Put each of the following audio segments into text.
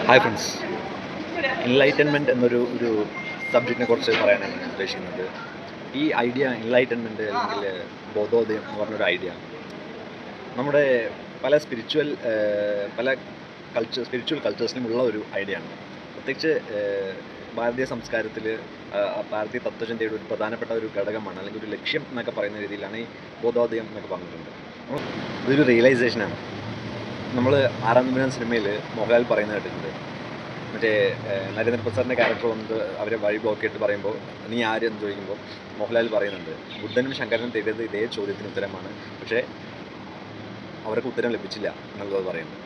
Hi friends, enlightenment ഒരു സബ്ജക്റ്റിനെ കുറിച്ച് പറയാനാണ് ഞാൻ ഉദ്ദേശിക്കുന്നത്. ഈ ഐഡിയ എൻലൈറ്റൻമെൻറ്റ് അല്ലെങ്കിൽ ബോധോദയം എന്ന് പറഞ്ഞൊരു ഐഡിയ നമ്മുടെ പല സ്പിരിച്വൽ കൾച്ചേഴ്സിലും ഉള്ള ഒരു ഐഡിയ ആണ്. പ്രത്യേകിച്ച് ഭാരതീയ സംസ്കാരത്തിൽ ഭാരതീയ തത്വചിന്തയുടെ ഒരു പ്രധാനപ്പെട്ട ഒരു ഘടകമാണ്, അല്ലെങ്കിൽ ഒരു ലക്ഷ്യം എന്നൊക്കെ പറയുന്ന രീതിയിലാണ് ഈ ബോധോദയം എന്നൊക്കെ പറഞ്ഞിട്ടുണ്ട്. ഇതൊരു റിയലൈസേഷനാണ്. നമ്മൾ 6-ാം തമ്പുരാൻ സിനിമയിൽ മോഹൻലാൽ പറയുന്നത് കേട്ടിട്ടുണ്ട്. മറ്റേ നരേന്ദ്ര പ്രസാദിൻ്റെ ക്യാരക്ടർ വന്നിട്ട് അവരെ വഴി ബ്ലോക്ക് ചെയ്തിട്ട് പറയുമ്പോൾ നീ ആര് എന്ന് ചോദിക്കുമ്പോൾ മോഹൻലാൽ പറയുന്നുണ്ട്, ബുദ്ധനും ശങ്കരനും തേടിയത് ഇതേ ചോദ്യത്തിന് ഉത്തരമാണ്, പക്ഷേ അവർക്ക് ഉത്തരം ലഭിച്ചില്ല എന്നുള്ളത് പറയുന്നത്.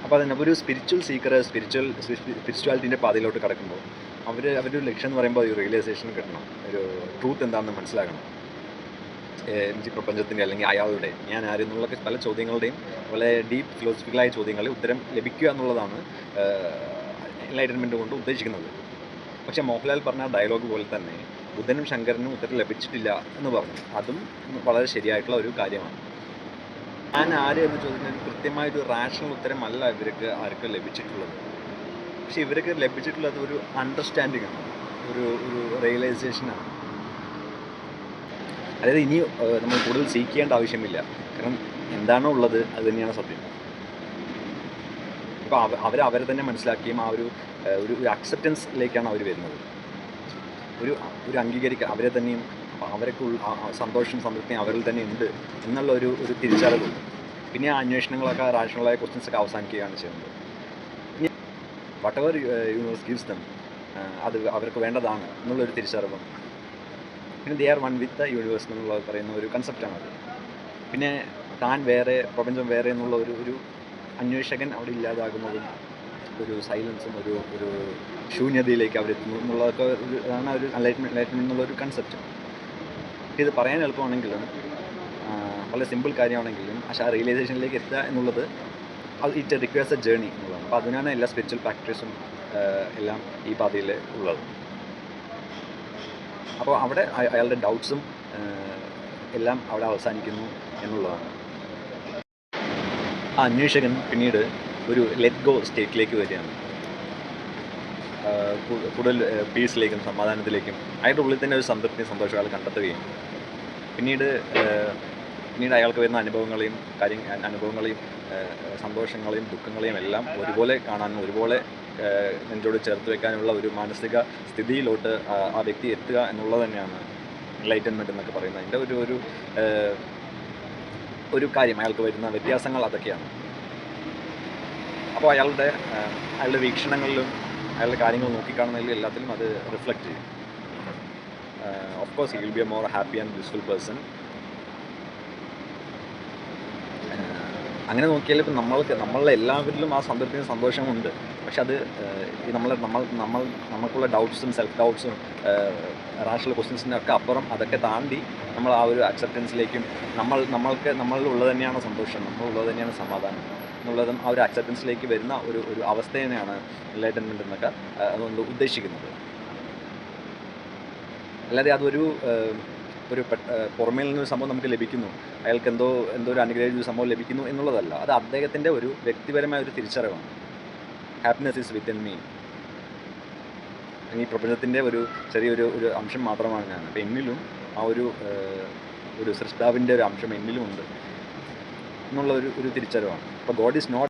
അപ്പോൾ അതിന് ഒരു സ്പിരിച്വൽ സീക്കർ സ്പിരിച്വാലിറ്റീൻ്റെ പാതയിലോട്ട് കടക്കുമ്പോൾ അവരുടെ ലക്ഷ്യം എന്ന് പറയുമ്പോൾ ഒരു റിയലൈസേഷൻ കിട്ടണം, ഒരു ട്രൂത്ത് എന്താണെന്ന് മനസ്സിലാക്കണം. ഈ പ്രപഞ്ചത്തിൻ്റെ അല്ലെങ്കിൽ അയാളുടെ ഞാൻ ആരെന്നുള്ള പല ചോദ്യങ്ങളുടെയും വളരെ ഡീപ്പ് ഫിലോസഫിക്കലായ ചോദ്യങ്ങളിൽ ഉത്തരം ലഭിക്കുക എന്നുള്ളതാണ് എൻലൈറ്റൻമെൻറ്റ് കൊണ്ട് ഉദ്ദേശിക്കുന്നത്. പക്ഷേ മോഹൻലാൽ പറഞ്ഞ ഡയലോഗ് പോലെ തന്നെ ബുദ്ധനും ശങ്കരനും ഉത്തരം ലഭിച്ചിട്ടില്ല എന്ന് പറഞ്ഞു. അതും വളരെ ശരിയായിട്ടുള്ള ഒരു കാര്യമാണ്. ഞാൻ ആര് എന്ന് ചോദിക്കുന്നതിന് കൃത്യമായൊരു റാഷണൽ ഉത്തരമല്ല ആർക്ക് ലഭിച്ചിട്ടുള്ളത്. പക്ഷേ ഇവർക്ക് ലഭിച്ചിട്ടുള്ളത് ഒരു അണ്ടർസ്റ്റാൻഡിംഗ് ആണ്, ഒരു റിയലൈസേഷനാണ്. അതായത് ഇനി നമ്മൾ കൂടുതൽ സീക്ക് ചെയ്യേണ്ട ആവശ്യമില്ല, കാരണം എന്താണോ ഉള്ളത് അത് തന്നെയാണ് സത്യം. ഇപ്പോൾ അവരെ തന്നെ മനസ്സിലാക്കിയും ആ ഒരു അക്സെപ്റ്റൻസിലേക്കാണ് അവർ വരുന്നത്. ഒരു അംഗീകരിക്കുക അവരെ തന്നെയും, അവർക്ക് സന്തോഷം സംതൃപ്തി അവരിൽ തന്നെ ഉണ്ട് എന്നുള്ള ഒരു തിരിച്ചറിവ്. പിന്നെ ആ അന്വേഷണങ്ങളൊക്കെ റാഷണലായ ക്വസ്റ്റ്യൻസൊക്കെ അവസാനിക്കുകയാണ് ചെയ്യുന്നത്. ഇനി what ever universe gives dum അത് അവർക്ക് വേണ്ടതാണ് എന്നുള്ളൊരു തിരിച്ചറിവും. പിന്നെ they are one with the universe എന്നുള്ള പറയുന്ന ഒരു കൺസെപ്റ്റാണത്. പിന്നെ താൻ വേറെ, പ്രപഞ്ചം വേറെ എന്നുള്ള ഒരു അന്വേഷകൻ അവിടെ ഇല്ലാതാകുന്നതും ഒരു സൈലൻസും ഒരു ശൂന്യതയിലേക്ക് അവരെത്തുന്നു എന്നുള്ളതൊക്കെ അതാണ് ഒരു എൻലൈറ്റ്മെൻറ്റ് എന്നുള്ളൊരു കൺസെപ്റ്റ്. ഇത് പറയാൻ എളുപ്പമാണെങ്കിലും വളരെ സിമ്പിൾ കാര്യമാണെങ്കിലും പക്ഷേ ആ റിയലൈസേഷനിലേക്ക് എത്തുക എന്നുള്ളത് ഇറ്റ് റിക്വയർസ് എ ജേർണി എന്നുള്ളതാണ്. അപ്പോൾ അതിനാണ് എല്ലാ സ്പിരിച്വൽ പ്രാക്ടീസും എല്ലാം ഈ പാതയിൽ ഉള്ളത്. അപ്പോൾ അവിടെ അയാളുടെ ഡൗട്ട്സും എല്ലാം അവിടെ അവസാനിക്കുന്നു എന്നുള്ളതാണ്. ആ അന്വേഷകൻ പിന്നീട് ഒരു ലെറ്റ് ഗോ സ്റ്റേറ്റിലേക്ക് വരികയാണ്. കൂടുതൽ പീസിലേക്കും സമാധാനത്തിലേക്കും അയാളുടെ ഉള്ളിൽ തന്നെ ഒരു സംതൃപ്തി സന്തോഷം അയാൾ കണ്ടെത്തുകയും പിന്നീട് അയാൾക്ക് വരുന്ന അനുഭവങ്ങളെയും സന്തോഷങ്ങളെയും ദുഃഖങ്ങളെയും എല്ലാം ഒരുപോലെ കാണാനും ഒരുപോലെ നെഞ്ചോട് ചേർത്ത് വെക്കാനുള്ള ഒരു മാനസിക സ്ഥിതിയിലോട്ട് ആ വ്യക്തി എത്തുക എന്നുള്ളത് തന്നെയാണ് എൻലൈറ്റൻമെൻറ്റ് എന്നൊക്കെ പറയുന്നത്. അതിൻ്റെ ഒരു കാര്യം, അയാൾക്ക് വരുന്ന വ്യത്യാസങ്ങൾ അതൊക്കെയാണ്. അപ്പോൾ അയാളുടെ വീക്ഷണങ്ങളിലും അയാളുടെ കാര്യങ്ങൾ നോക്കിക്കാണുന്നതിലും എല്ലാത്തിലും അത് റിഫ്ലക്റ്റ് ചെയ്യും. Of course he will be A more happy and blissful person. അങ്ങനെ നോക്കിയാൽ ഇപ്പം നമ്മളുടെ എല്ലാവരിലും ആ സംതൃപ്തിയും സന്തോഷമുണ്ട്. പക്ഷെ അത് ഈ നമുക്കുള്ള ഡൗട്ട്സും സെൽഫ് ഡൗട്ട്സും റാഷണൽ ക്വസ്റ്റ്യൻസിൻ്റെ ഒക്കെ അപ്പുറം അതൊക്കെ താണ്ടി നമ്മൾ ആ ഒരു അക്സെപ്റ്റൻസിലേക്കും നമ്മളിലുള്ളത് തന്നെയാണ് സന്തോഷം, നമ്മളുള്ളത് തന്നെയാണ് സമാധാനം എന്നുള്ളതും ആ ഒരു അക്സെപ്റ്റൻസിലേക്ക് വരുന്ന ഒരു അവസ്ഥേനെയാണ് എൻലൈറ്റൻമെൻറ്റ് എന്നൊക്കെ അതുകൊണ്ട് ഉദ്ദേശിക്കുന്നത്. അല്ലാതെ അതൊരു പുറമേ നിന്നൊരു സംഭവം നമുക്ക് ലഭിക്കുന്നു, അയാൾക്ക് എന്തോ ഒരു അനുഗ്രഹിച്ച സംഭവം ലഭിക്കുന്നു എന്നുള്ളതല്ല. അത് അദ്ദേഹത്തിൻ്റെ ഒരു വ്യക്തിപരമായ ഒരു തിരിച്ചറിവാണ്. Happiness is within me. ഈ പ്രപഞ്ചത്തിൻ്റെ ചെറിയൊരു അംശം മാത്രമാണ് ഞാൻ. അപ്പോൾ എന്നിലും ആ ഒരു സൃഷ്ടാവിൻ്റെ ഒരു അംശം എന്നിലും ഉണ്ട് എന്നുള്ള ഒരു തിരിച്ചറിവാണ്. അപ്പോൾ ഗോഡ് ഈസ് നോട്ട്